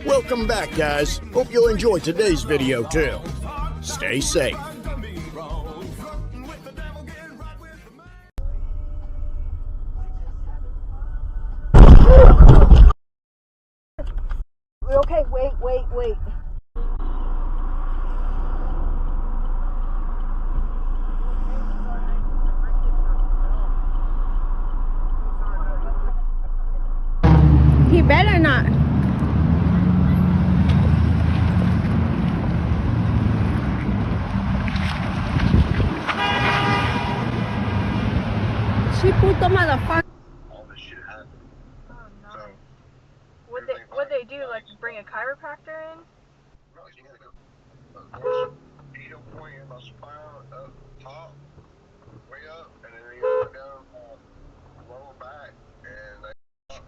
Welcome back, guys. Hope you'll enjoy today's video too. Stay safe. Okay, wait. He better not. She puto motherfucker. All this shit happened. Oh no. So, Would they do, like bring a chiropractor in? no, you gotta go. Needle point in my spine up top, way up, and then you gotta go down lower back, and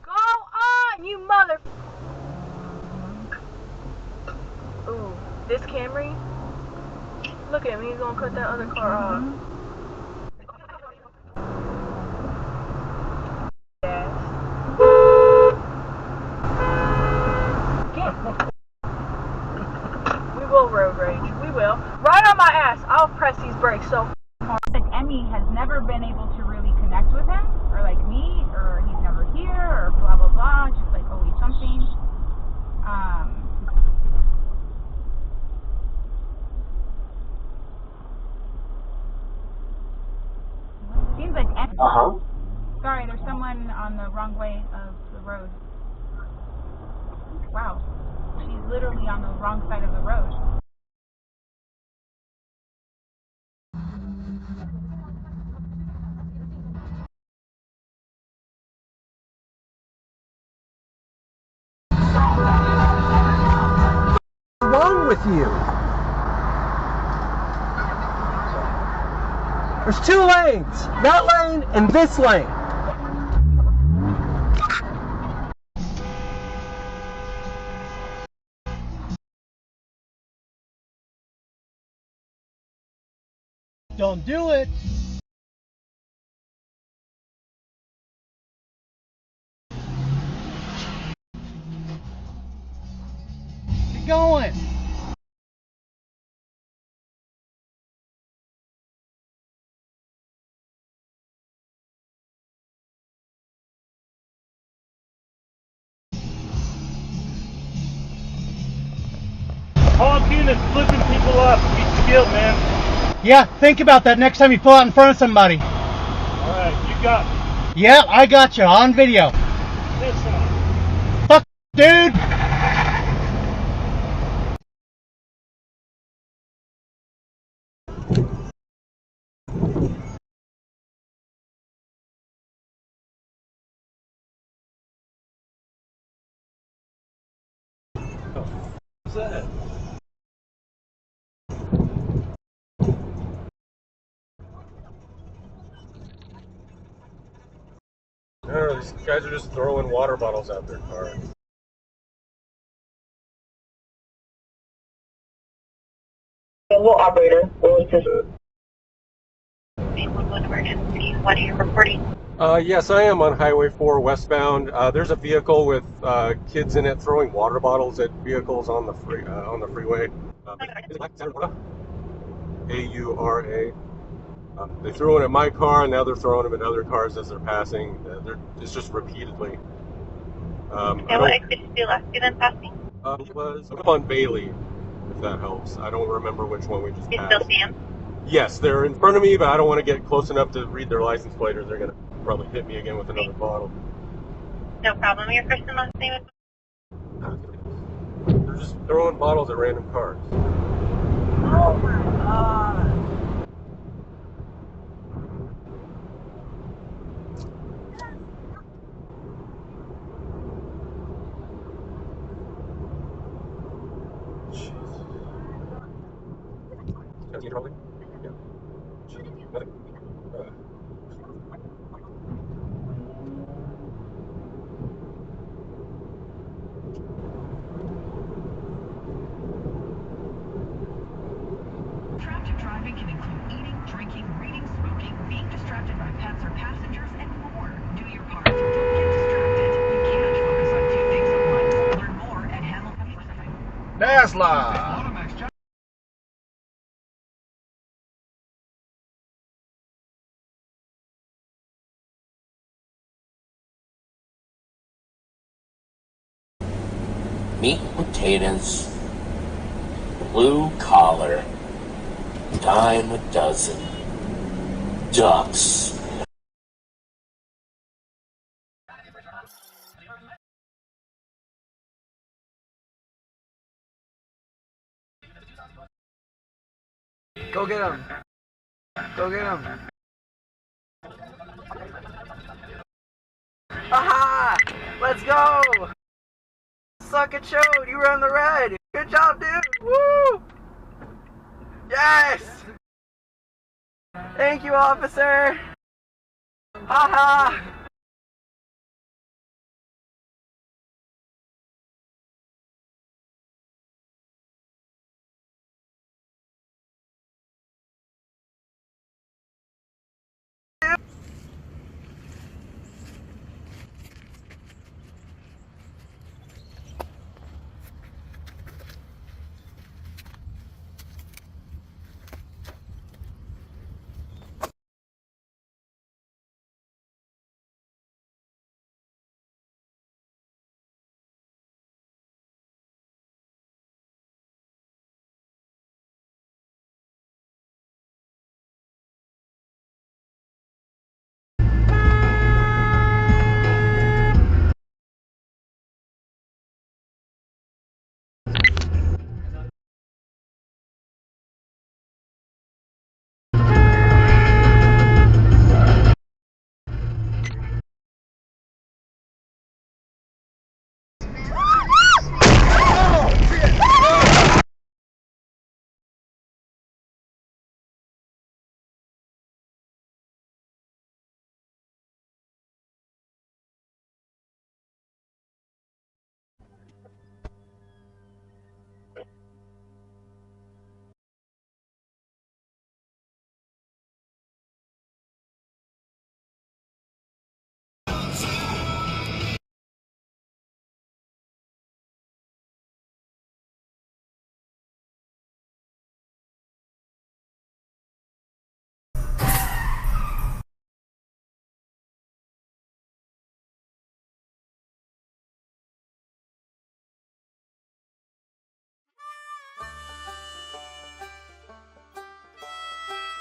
Go on, you mother. Ooh, this Camry. Look at him. He's gonna cut that other car off. We will road rage. We will. Right on my ass. I'll press these brakes so hard. Like Emmy has never been able to really connect with him, or like me, or he's never here, or blah blah blah. Just like always something. Seems like Emmy. Sorry, there's someone on the wrong way of the road. Wow, she's literally on the wrong side of the road. What's wrong with you? There's two lanes, that lane and this lane. Don't do it. Keep going. Call a team that's flipping people up. Be skilled, man. Yeah, think about that next time you pull out in front of somebody. Alright, you got me. Yeah, I got you on video. Listen. Fuck, dude. What's that? No, these guys are just throwing water bottles out their car. Hello, operator. Burlington. 811 emergency. What are you reporting? Yes, I am on Highway 4 westbound. There's a vehicle with kids in it throwing water bottles at vehicles on the freeway. AURA. They threw it at my car, and now they're throwing them at other cars as they're passing. It's just repeatedly. Okay, what exit did you last see them passing? It was up on Bailey, if that helps. I don't remember which one we just You passed. still see them? Yes, they're in front of me, but I don't want to get close enough to read their license plate, or they're going to probably hit me again with another bottle. No problem. Your first and last name is? They're just throwing bottles at random cars. Oh my god. Probably? Yeah. Nothing. Distracted driving can include eating, drinking, reading, smoking, being distracted by pets or passengers, and more. Do your part. Don't get distracted. You can't focus on two things at once. Learn more at Hamilton. That's live. Meat and potatoes, blue collar, dime a dozen, ducks. Go get him. Go get him. Aha! Let's go! Suck it showed. You were on the red. Good job, dude. Woo! Yes! Thank you, officer. Haha!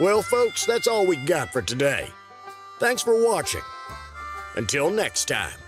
Well, folks, that's all we got for today. Thanks for watching. Until next time.